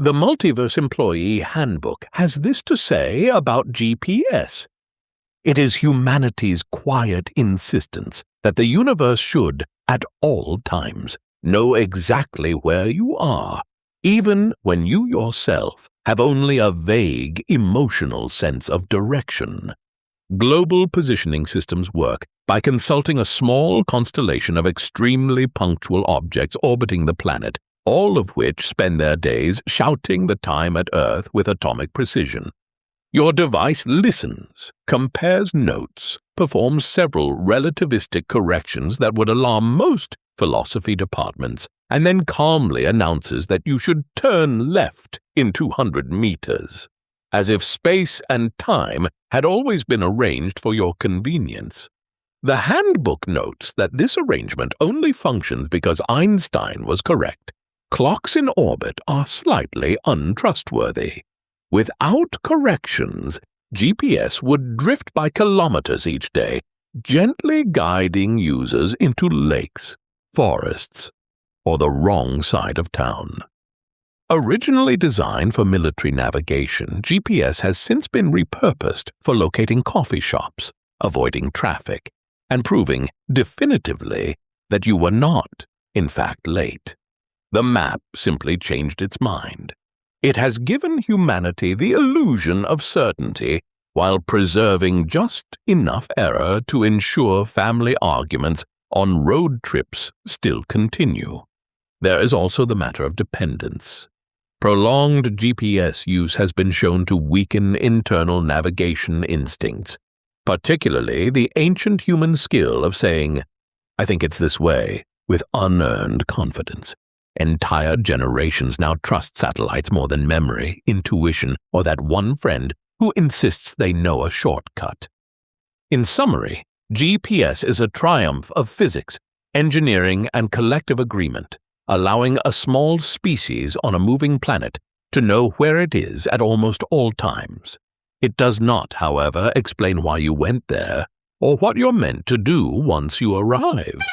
The Multiverse Employee Handbook has this to say about GPS. It is humanity's quiet insistence that the universe should, at all times, know exactly where you are, even when you yourself have only a vague emotional sense of direction. Global positioning systems work by consulting a small constellation of extremely punctual objects orbiting the planet, all of which spend their days shouting the time at Earth with atomic precision. Your device listens, compares notes, performs several relativistic corrections that would alarm most philosophy departments, and then calmly announces that you should turn left in 200 meters, as if space and time had always been arranged for your convenience. The handbook notes that this arrangement only functions because Einstein was correct. Clocks in orbit are slightly untrustworthy. Without corrections, GPS would drift by kilometers each day, gently guiding users into lakes, forests, or the wrong side of town. Originally designed for military navigation, GPS has since been repurposed for locating coffee shops, avoiding traffic, and proving definitively that you were not, in fact, late. The map simply changed its mind. It has given humanity the illusion of certainty while preserving just enough error to ensure family arguments on road trips still continue. There is also the matter of dependence. Prolonged GPS use has been shown to weaken internal navigation instincts, particularly the ancient human skill of saying, "I think it's this way," with unearned confidence. Entire generations now trust satellites more than memory, intuition, or that one friend who insists they know a shortcut. In summary, GPS is a triumph of physics, engineering, and collective agreement, allowing a small species on a moving planet to know where it is at almost all times. It does not, however, explain why you went there or what you're meant to do once you arrive.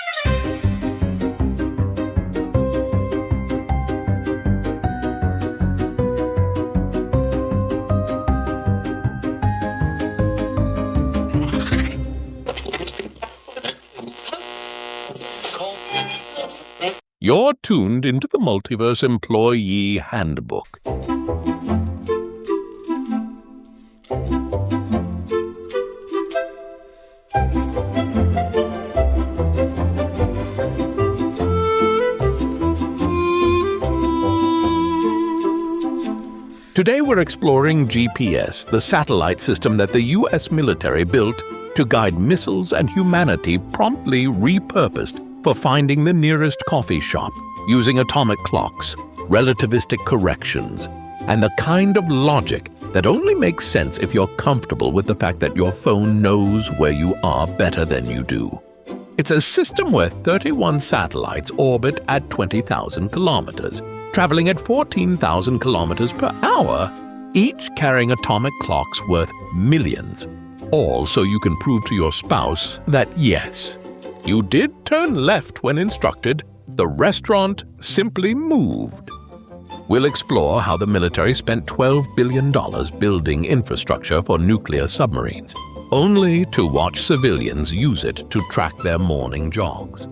You're tuned into the Multiverse Employee Handbook. Today we're exploring GPS, the satellite system that the U.S. military built to guide missiles and humanity promptly repurposed for finding the nearest coffee shop, using atomic clocks, relativistic corrections, and the kind of logic that only makes sense if you're comfortable with the fact that your phone knows where you are better than you do. It's a system where 31 satellites orbit at 20,000 kilometers, traveling at 14,000 kilometers per hour, each carrying atomic clocks worth millions, all so you can prove to your spouse that yes, you did turn left when instructed. The restaurant simply moved. We'll explore how the military spent $12 billion building infrastructure for nuclear submarines, only to watch civilians use it to track their morning jogs.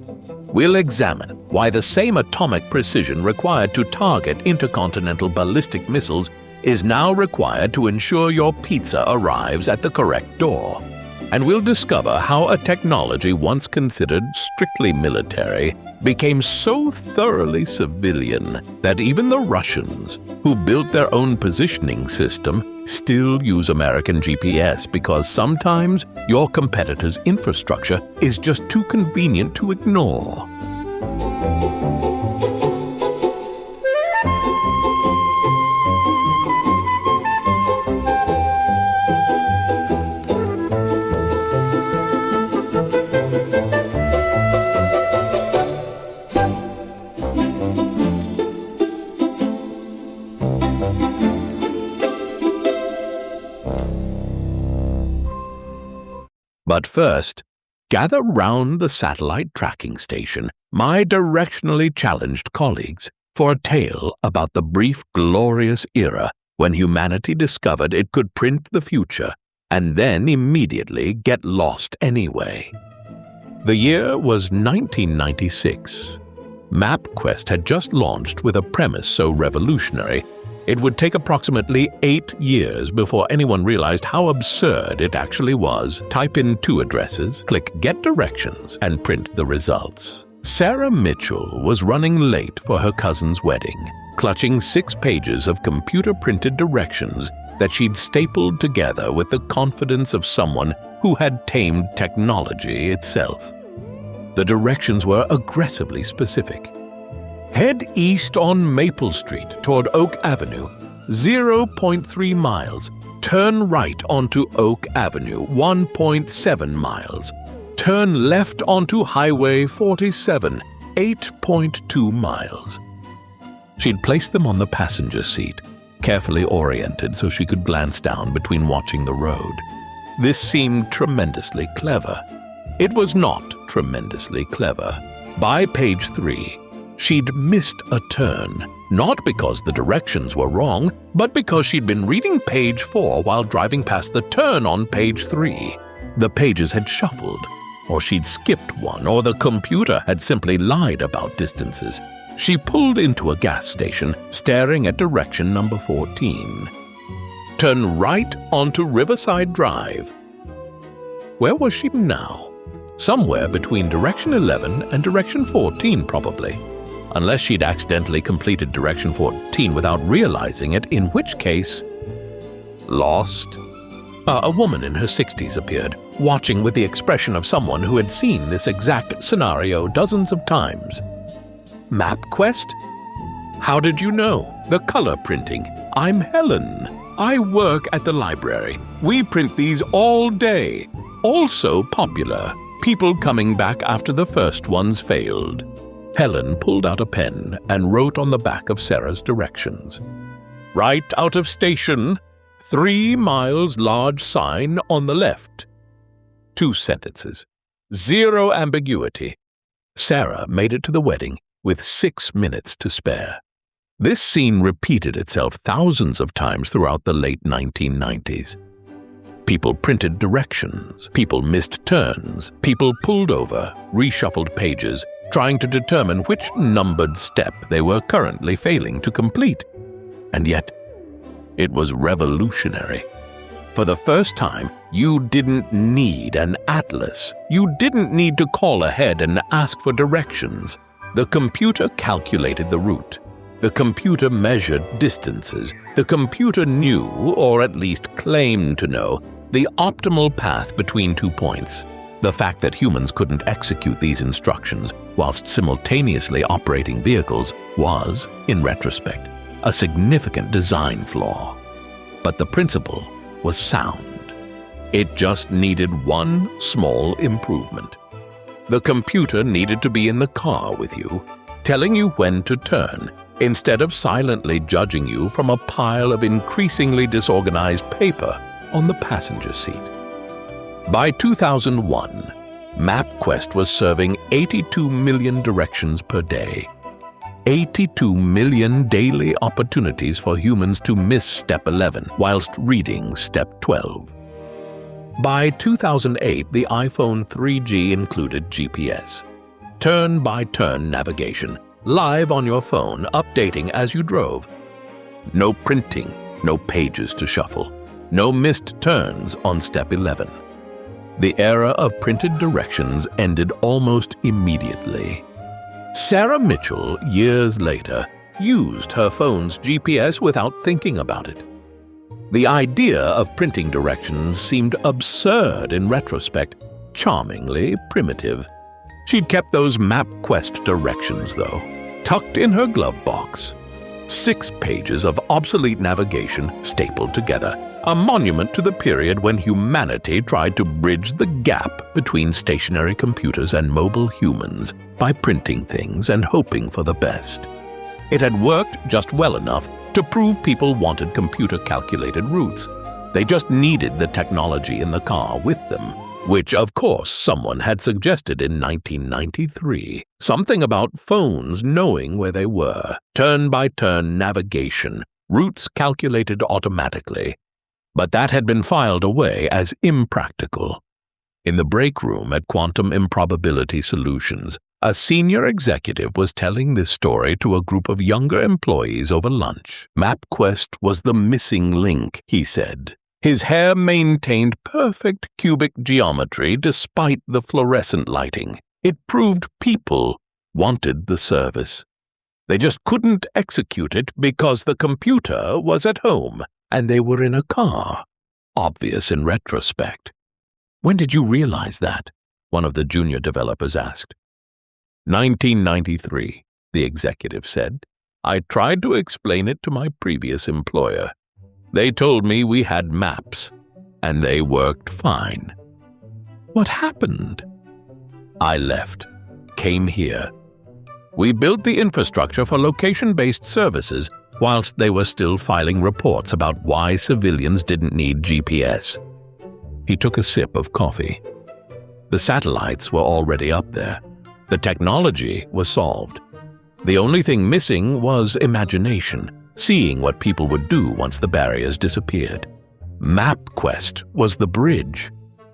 We'll examine why the same atomic precision required to target intercontinental ballistic missiles is now required to ensure your pizza arrives at the correct door. And we'll discover how a technology once considered strictly military became so thoroughly civilian that even the Russians, who built their own positioning system, still use American GPS because sometimes your competitor's infrastructure is just too convenient to ignore. But first, gather round the satellite tracking station, my directionally challenged colleagues, for a tale about the brief, glorious era when humanity discovered it could print the future and then immediately get lost anyway. The year was 1996. MapQuest had just launched with a premise so revolutionary, it would take approximately 8 years before anyone realized how absurd it actually was. Type in 2 addresses, click Get Directions, and print the results. Sarah Mitchell was running late for her cousin's wedding, clutching 6 pages of computer-printed directions that she'd stapled together with the confidence of someone who had tamed technology itself. The directions were aggressively specific. Head east on Maple Street toward Oak Avenue, 0.3 miles. Turn right onto Oak Avenue, 1.7 miles. Turn left onto Highway 47, 8.2 miles. She'd placed them on the passenger seat, carefully oriented so she could glance down between watching the road. This seemed tremendously clever. It was not tremendously clever. By page 3, she'd missed a turn, not because the directions were wrong, but because she'd been reading page 4 while driving past the turn on page 3. The pages had shuffled, or she'd skipped one, or the computer had simply lied about distances. She pulled into a gas station, staring at direction number 14. Turn right onto Riverside Drive. Where was she now? Somewhere between direction 11 and direction 14, probably. Unless she'd accidentally completed direction 14 without realizing it, in which case... Lost? A woman in her 60s appeared, watching with the expression of someone who had seen this exact scenario dozens of times. MapQuest? How did you know? The color printing. I'm Helen. I work at the library. We print these all day. Also popular. People coming back after the first ones failed. Helen pulled out a pen and wrote on the back of Sarah's directions. Right out of station, 3 miles large sign on the left. 2 sentences. 0 ambiguity. Sarah made it to the wedding with 6 minutes to spare. This scene repeated itself thousands of times throughout the late 1990s. People printed directions, people missed turns, people pulled over, reshuffled pages, trying to determine which numbered step they were currently failing to complete. And yet, it was revolutionary. For the first time, you didn't need an atlas. You didn't need to call ahead and ask for directions. The computer calculated the route. The computer measured distances. The computer knew, or at least claimed to know, the optimal path between 2 points. The fact that humans couldn't execute these instructions whilst simultaneously operating vehicles was, in retrospect, a significant design flaw. But the principle was sound. It just needed one small improvement. The computer needed to be in the car with you, telling you when to turn, instead of silently judging you from a pile of increasingly disorganized paper on the passenger seat. By 2001, MapQuest was serving 82 million directions per day. 82 million daily opportunities for humans to miss Step 11 whilst reading Step 12. By 2008, the iPhone 3G included GPS. Turn-by-turn navigation, live on your phone, updating as you drove. No printing, no pages to shuffle. No missed turns on Step 11. The era of printed directions ended almost immediately. Sarah Mitchell, years later, used her phone's GPS without thinking about it. The idea of printing directions seemed absurd in retrospect, charmingly primitive. She'd kept those MapQuest directions, though, tucked in her glove box. 6 pages of obsolete navigation stapled together, a monument to the period when humanity tried to bridge the gap between stationary computers and mobile humans by printing things and hoping for the best. It had worked just well enough to prove people wanted computer-calculated routes. They just needed the technology in the car with them, which of course someone had suggested in 1993. Something about phones knowing where they were, turn-by-turn navigation, routes calculated automatically. But that had been filed away as impractical. In the break room at Quantum Improbability Solutions, a senior executive was telling this story to a group of younger employees over lunch. MapQuest was the missing link, he said. His hair maintained perfect cubic geometry despite the fluorescent lighting. It proved people wanted the service. They just couldn't execute it because the computer was at home and they were in a car. Obvious in retrospect. "When did you realize that?" one of the junior developers asked. 1993, the executive said. "I tried to explain it to my previous employer. They told me we had maps, and they worked fine." "What happened?" "I left, came here. We built the infrastructure for location-based services whilst they were still filing reports about why civilians didn't need GPS." He took a sip of coffee. The satellites were already up there. The technology was solved. The only thing missing was imagination, seeing what people would do once the barriers disappeared. MapQuest was the bridge.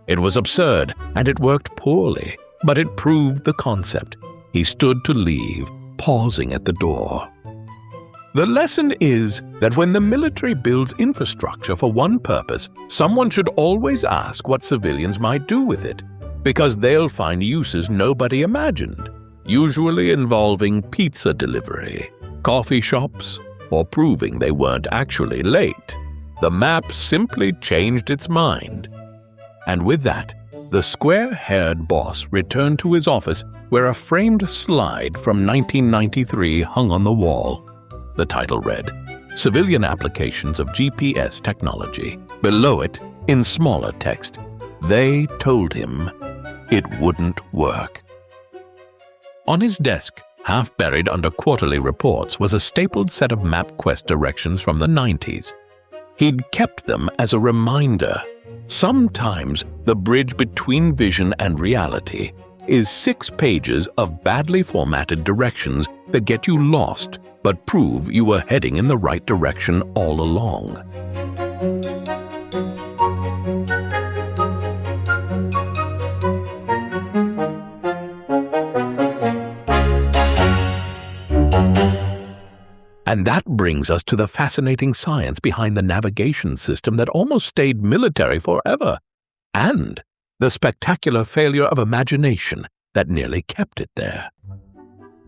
It was absurd, and it worked poorly, but it proved the concept. He stood to leave, pausing at the door. The lesson is that when the military builds infrastructure for one purpose, someone should always ask what civilians might do with it, because they'll find uses nobody imagined, usually involving pizza delivery, coffee shops, or proving they weren't actually late. The map simply changed its mind. And with that, the square-haired boss returned to his office where a framed slide from 1993 hung on the wall. The title read, "Civilian Applications of GPS Technology." Below it, in smaller text, they told him it wouldn't work. On his desk, half buried under quarterly reports, was a stapled set of MapQuest directions from the 90s. He'd kept them as a reminder. Sometimes the bridge between vision and reality is 6 pages of badly formatted directions that get you lost but prove you were heading in the right direction all along. And that brings us to the fascinating science behind the navigation system that almost stayed military forever, and the spectacular failure of imagination that nearly kept it there.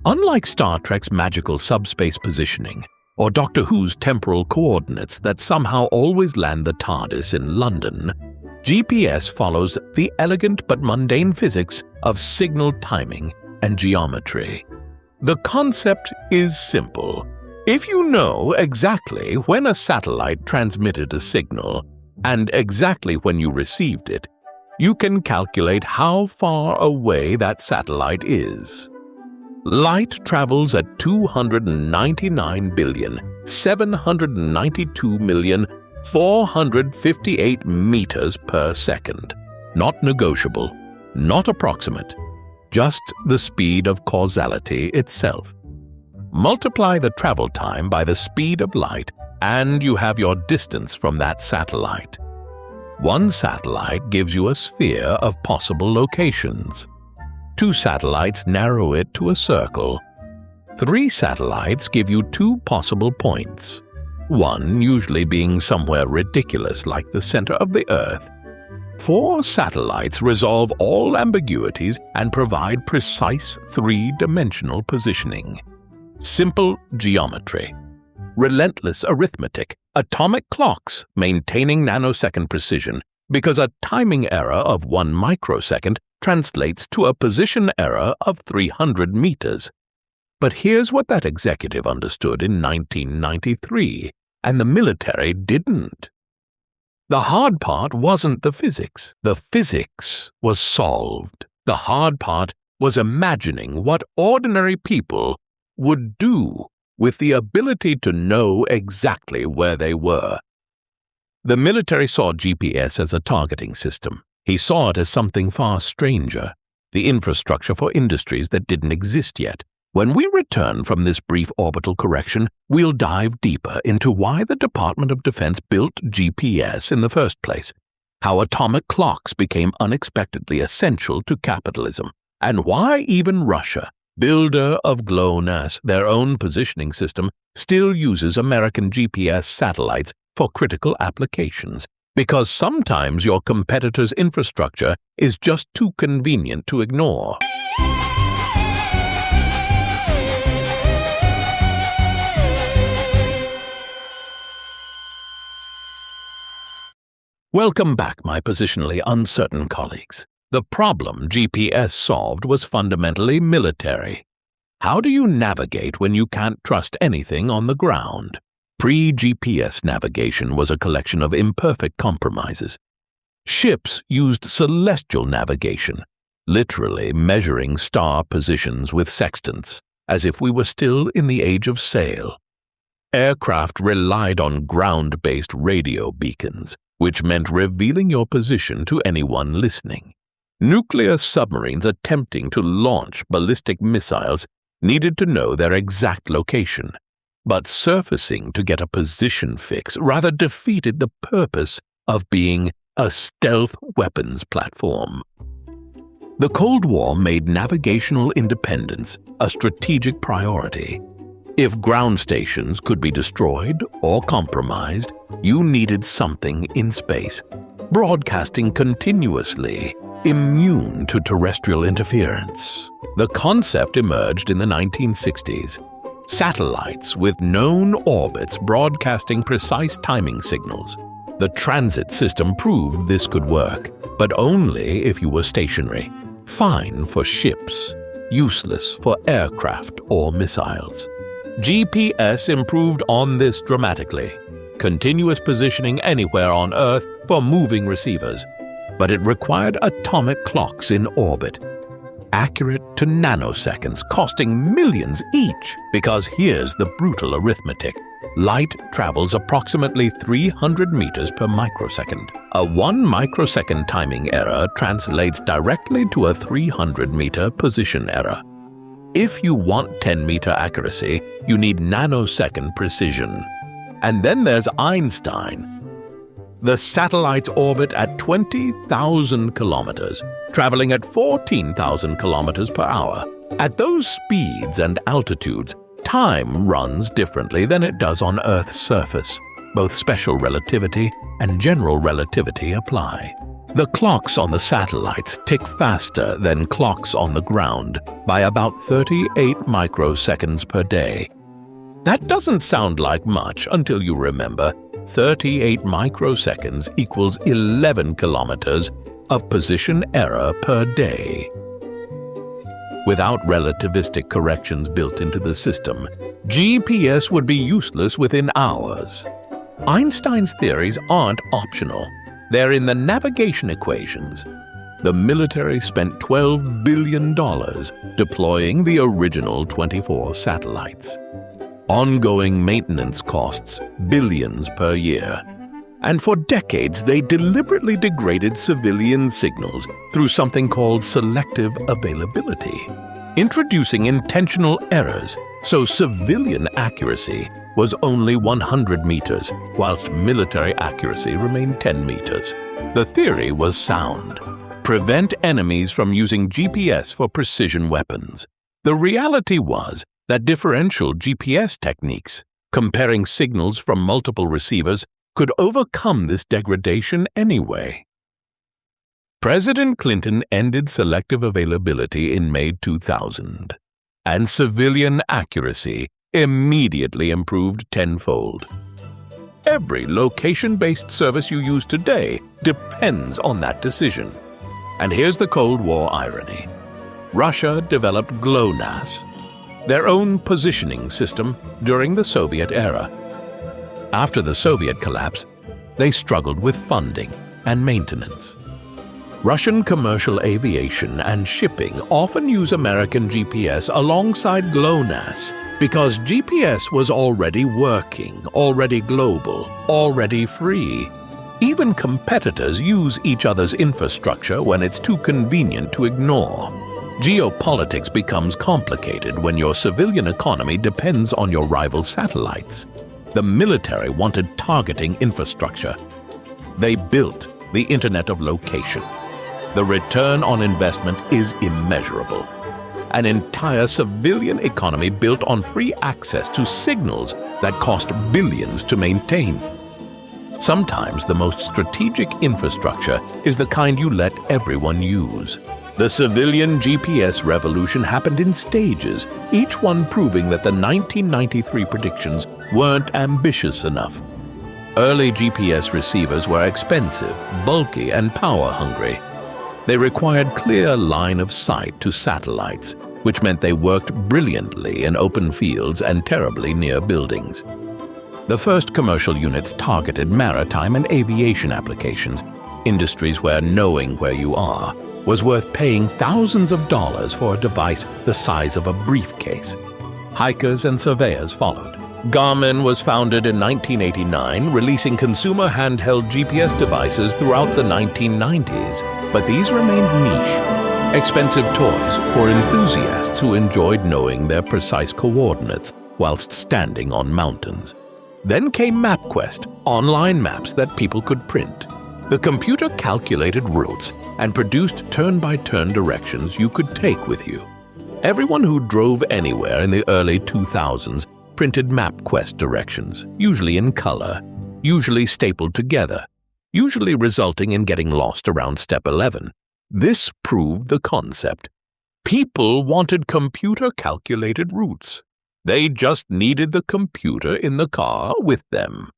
Unlike Star Trek's magical subspace positioning, or Doctor Who's temporal coordinates that somehow always land the TARDIS in London, GPS follows the elegant but mundane physics of signal timing and geometry. The concept is simple. If you know exactly when a satellite transmitted a signal and exactly when you received it, you can calculate how far away that satellite is. Light travels at 299,792,458 meters per second. Not negotiable, not approximate, just the speed of causality itself. Multiply the travel time by the speed of light, and you have your distance from that satellite. One satellite gives you a sphere of possible locations. 2 satellites narrow it to a circle. 3 satellites give you 2 possible points, one usually being somewhere ridiculous like the center of the Earth. 4 satellites resolve all ambiguities and provide precise 3-dimensional positioning. Simple geometry, relentless arithmetic, atomic clocks maintaining nanosecond precision, because a timing error of 1 microsecond translates to a position error of 300 meters. But here's what that executive understood in 1993, and the military didn't. The hard part wasn't the physics. The physics was solved. The hard part was imagining what ordinary people would do with the ability to know exactly where they were. The military saw GPS as a targeting system. He saw it as something far stranger, the infrastructure for industries that didn't exist yet. When we return from this brief orbital correction, we'll dive deeper into why the Department of Defense built GPS in the first place, how atomic clocks became unexpectedly essential to capitalism, and why even Russia, builder of GLONASS, their own positioning system, still uses American GPS satellites for critical applications, because sometimes your competitor's infrastructure is just too convenient to ignore. Welcome back, my positionally uncertain colleagues. The problem GPS solved was fundamentally military. How do you navigate when you can't trust anything on the ground? Pre-GPS navigation was a collection of imperfect compromises. Ships used celestial navigation, literally measuring star positions with sextants, as if we were still in the age of sail. Aircraft relied on ground-based radio beacons, which meant revealing your position to anyone listening. Nuclear submarines attempting to launch ballistic missiles needed to know their exact location, but surfacing to get a position fix rather defeated the purpose of being a stealth weapons platform. The Cold War made navigational independence a strategic priority. If ground stations could be destroyed or compromised, you needed something in space, broadcasting continuously, immune to terrestrial interference. The concept emerged in the 1960s. Satellites with known orbits broadcasting precise timing signals. The transit system proved this could work, but only if you were stationary. Fine for ships, useless for aircraft or missiles. GPS improved on this dramatically. Continuous positioning anywhere on Earth for moving receivers, but it required atomic clocks in orbit, accurate to nanoseconds, costing millions each. Because here's the brutal arithmetic. Light travels approximately 300 meters per microsecond. A 1 microsecond timing error translates directly to a 300-meter position error. If you want 10-meter accuracy, you need nanosecond precision. And then there's Einstein. The satellites orbit at 20,000 kilometers, traveling at 14,000 kilometers per hour. At those speeds and altitudes, time runs differently than it does on Earth's surface. Both special relativity and general relativity apply. The clocks on the satellites tick faster than clocks on the ground by about 38 microseconds per day. That doesn't sound like much until you remember 38 microseconds equals 11 kilometers of position error per day. Without relativistic corrections built into the system, GPS would be useless within hours. Einstein's theories aren't optional. They're in the navigation equations. The military spent $12 billion deploying the original 24 satellites. Ongoing maintenance costs billions per year. And for decades, they deliberately degraded civilian signals through something called selective availability, introducing intentional errors so civilian accuracy was only 100 meters, whilst military accuracy remained 10 meters. The theory was sound. Prevent enemies from using GPS for precision weapons. The reality was that differential GPS techniques, comparing signals from multiple receivers, could overcome this degradation anyway. President Clinton ended selective availability in May 2000, and civilian accuracy immediately improved tenfold. Every location-based service you use today depends on that decision. And here's the Cold War irony. Russia developed GLONASS, their own positioning system during the Soviet era. After the Soviet collapse, they struggled with funding and maintenance. Russian commercial aviation and shipping often use American GPS alongside GLONASS because GPS was already working, already global, already free. Even competitors use each other's infrastructure when it's too convenient to ignore. Geopolitics becomes complicated when your civilian economy depends on your rival satellites. The military wanted targeting infrastructure. They built the Internet of Location. The return on investment is immeasurable. An entire civilian economy built on free access to signals that cost billions to maintain. Sometimes the most strategic infrastructure is the kind you let everyone use. The civilian GPS revolution happened in stages, each one proving that the 1993 predictions weren't ambitious enough. Early GPS receivers were expensive, bulky, and power-hungry. They required clear line of sight to satellites, which meant they worked brilliantly in open fields and terribly near buildings. The first commercial units targeted maritime and aviation applications, industries where knowing where you are was worth paying thousands of dollars for a device the size of a briefcase. Hikers and surveyors followed. Garmin was founded in 1989, releasing consumer handheld GPS devices throughout the 1990s, but these remained niche. Expensive toys for enthusiasts who enjoyed knowing their precise coordinates whilst standing on mountains. Then came MapQuest, online maps that people could print. The computer calculated routes and produced turn-by-turn directions you could take with you. Everyone who drove anywhere in the early 2000s printed MapQuest directions, usually in color, usually stapled together, usually resulting in getting lost around step 11. This proved the concept. People wanted computer-calculated routes. They just needed the computer in the car with them.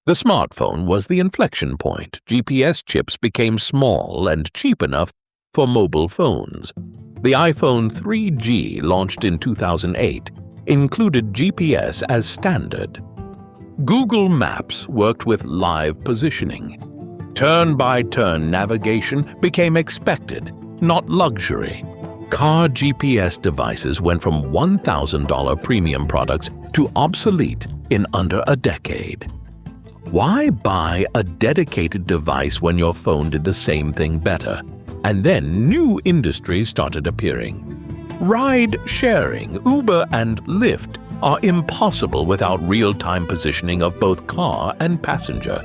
The smartphone was the inflection point. GPS chips became small and cheap enough for mobile phones. The iPhone 3G, launched in 2008, included GPS as standard. Google Maps worked with live positioning. Turn-by-turn navigation became expected, not luxury. Car GPS devices went from $1,000 premium products to obsolete in under a decade. Why buy a dedicated device when your phone did the same thing better? And then new industries started appearing. Ride-sharing, Uber and Lyft are impossible without real-time positioning of both car and passenger.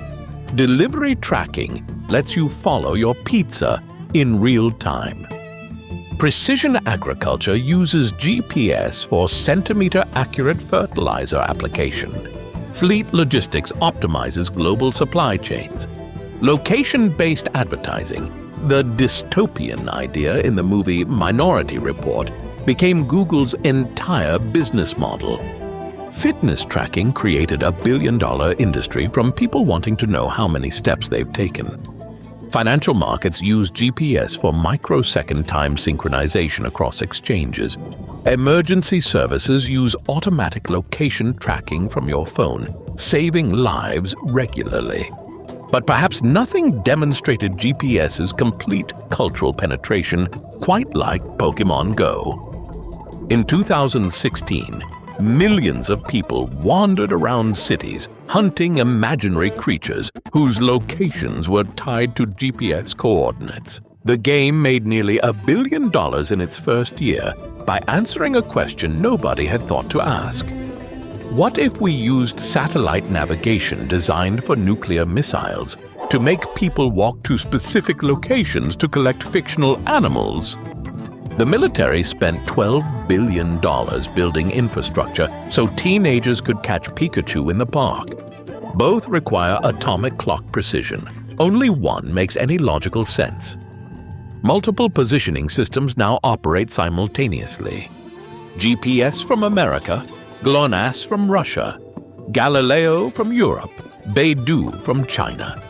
Delivery tracking lets you follow your pizza in real time. Precision agriculture uses GPS for centimeter-accurate fertilizer application. Fleet logistics optimizes global supply chains. Location-based advertising, the dystopian idea in the movie Minority Report, became Google's entire business model. Fitness tracking created a billion-dollar industry from people wanting to know how many steps they've taken. Financial markets use GPS for microsecond time synchronization across exchanges. Emergency services use automatic location tracking from your phone, saving lives regularly. But perhaps nothing demonstrated GPS's complete cultural penetration quite like Pokémon Go. In 2016, millions of people wandered around cities hunting imaginary creatures whose locations were tied to GPS coordinates. The game made nearly $1 billion in its first year by answering a question nobody had thought to ask. What if we used satellite navigation designed for nuclear missiles to make people walk to specific locations to collect fictional animals? The military spent $12 billion building infrastructure so teenagers could catch Pikachu in the park. Both require atomic clock precision. Only one makes any logical sense. Multiple positioning systems now operate simultaneously. GPS from America, GLONASS from Russia, Galileo from Europe, Beidou from China.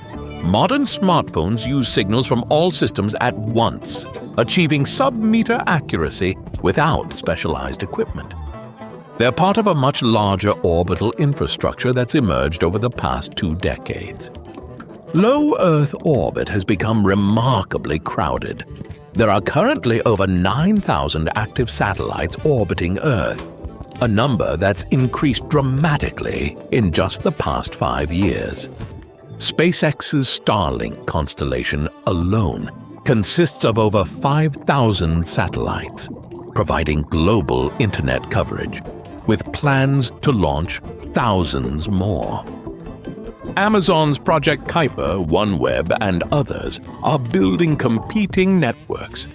Modern smartphones use signals from all systems at once, achieving sub-meter accuracy without specialized equipment. They're part of a much larger orbital infrastructure that's emerged over the past 2 decades. Low Earth orbit has become remarkably crowded. There are currently over 9,000 active satellites orbiting Earth, a number that's increased dramatically in just the past 5 years. SpaceX's Starlink constellation alone consists of over 5,000 satellites, providing global internet coverage, with plans to launch thousands more. Amazon's Project Kuiper, OneWeb, and others are building competing networks.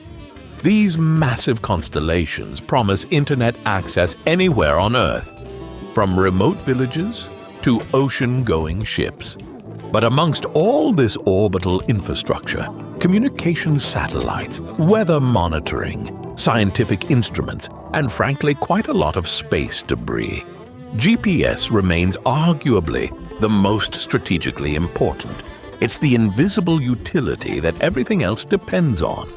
These massive constellations promise internet access anywhere on Earth, from remote villages to ocean-going ships. But amongst all this orbital infrastructure, communications satellites, weather monitoring, scientific instruments, and frankly quite a lot of space debris, GPS remains arguably the most strategically important. It's the invisible utility that everything else depends on.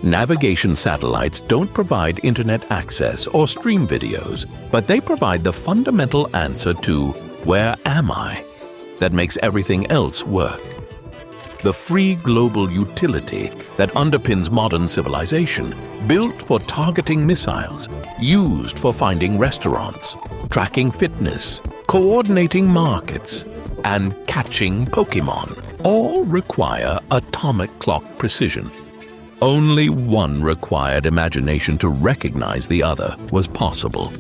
Navigation satellites don't provide internet access or stream videos, but they provide the fundamental answer to "Where am I?" that makes everything else work. The free global utility that underpins modern civilization, built for targeting missiles, used for finding restaurants, tracking fitness, coordinating markets, and catching Pokémon, all require atomic clock precision. Only one required imagination to recognize the other was possible.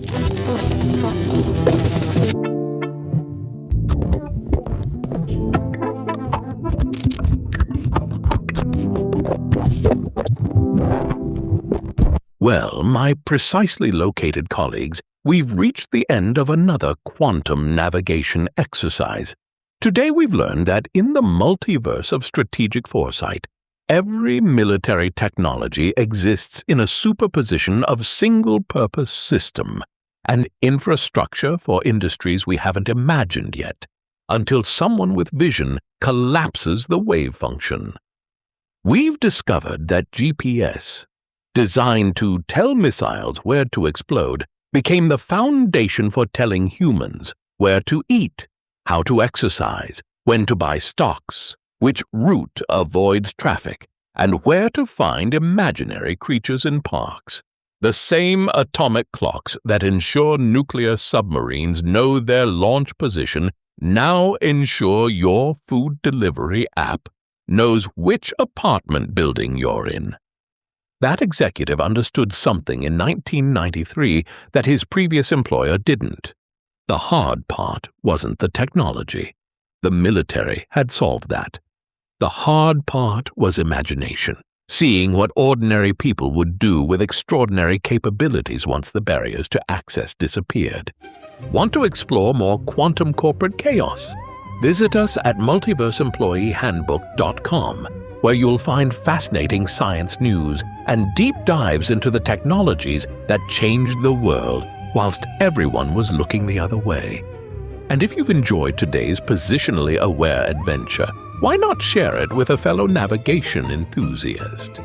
Well, my precisely located colleagues, we've reached the end of another quantum navigation exercise. Today we've learned that in the multiverse of strategic foresight, every military technology exists in a superposition of single-purpose system and infrastructure for industries we haven't imagined yet, until someone with vision collapses the wave function. We've discovered that GPS, designed to tell missiles where to explode, became the foundation for telling humans where to eat, how to exercise, when to buy stocks, which route avoids traffic, and where to find imaginary creatures in parks. The same atomic clocks that ensure nuclear submarines know their launch position now ensure your food delivery app knows which apartment building you're in. That executive understood something in 1993 that his previous employer didn't. The hard part wasn't the technology. The military had solved that. The hard part was imagination, seeing what ordinary people would do with extraordinary capabilities once the barriers to access disappeared. Want to explore more quantum corporate chaos? Visit us at multiverseemployeehandbook.com, where you'll find fascinating science news and deep dives into the technologies that changed the world whilst everyone was looking the other way. And if you've enjoyed today's positionally aware adventure, why not share it with a fellow navigation enthusiast?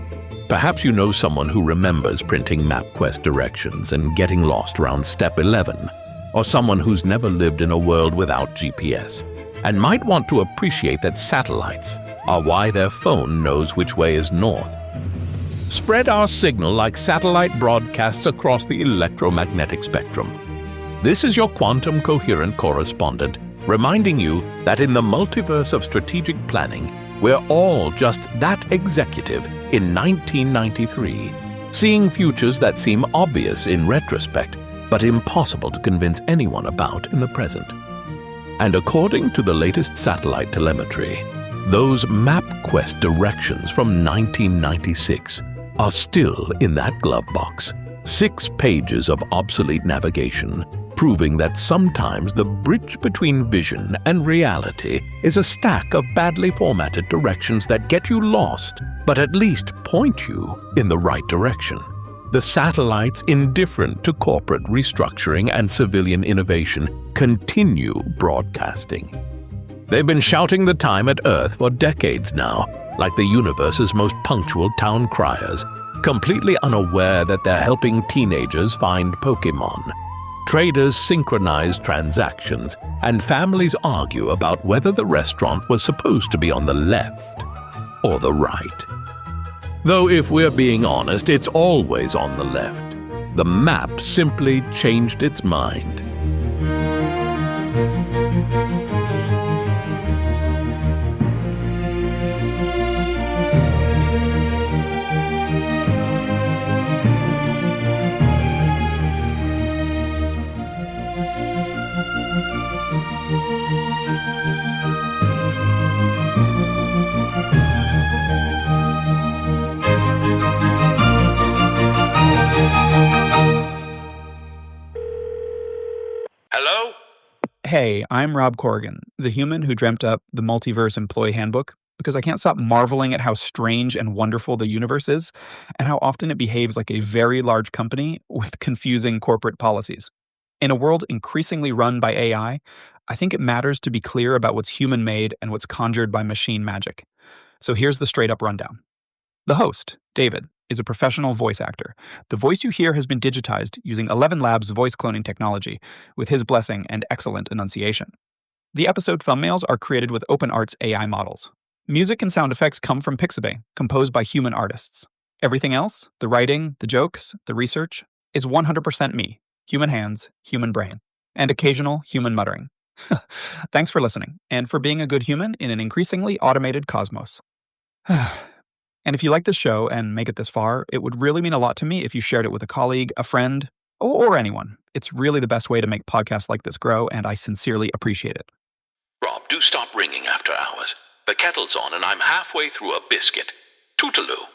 Perhaps you know someone who remembers printing MapQuest directions and getting lost around step 11, or someone who's never lived in a world without GPS and might want to appreciate that satellites are why their phone knows which way is north. Spread our signal like satellite broadcasts across the electromagnetic spectrum. This is your quantum coherent correspondent, reminding you that in the multiverse of strategic planning, we're all just that executive in 1993, seeing futures that seem obvious in retrospect, but impossible to convince anyone about in the present. And according to the latest satellite telemetry, those MapQuest directions from 1996 are still in that glove box. 6 pages of obsolete navigation, proving that sometimes the bridge between vision and reality is a stack of badly formatted directions that get you lost, but at least point you in the right direction. The satellites, indifferent to corporate restructuring and civilian innovation, continue broadcasting. They've been shouting the time at Earth for decades now, like the universe's most punctual town criers, completely unaware that they're helping teenagers find Pokémon. Traders synchronize transactions, and families argue about whether the restaurant was supposed to be on the left or the right. Though if we're being honest, it's always on the left. The map simply changed its mind. Hello? Hey, I'm Rob Corrigan, the human who dreamt up the Multiverse Employee Handbook, because I can't stop marveling at how strange and wonderful the universe is, and how often it behaves like a very large company with confusing corporate policies. In a world increasingly run by I think it matters to be clear about what's human made and what's conjured by machine magic. So here's the straight up rundown. The host, David, is a professional voice actor. The voice you hear has been digitized using 11 Labs voice cloning technology, with his blessing and excellent enunciation. The episode thumbnails are created with OpenArt's AI models. Music and sound effects come from Pixabay, composed by human artists. Everything else, the writing, the jokes, the research, is 100% me, human hands, human brain, and occasional human muttering. Thanks for listening, and for being a good human in an increasingly automated cosmos. And if you like this show and make it this far, it would really mean a lot to me if you shared it with a colleague, a friend, or anyone. It's really the best way to make podcasts like this grow, and I sincerely appreciate it. Rob, do stop ringing after hours. The kettle's on and I'm halfway through a biscuit. Toodaloo.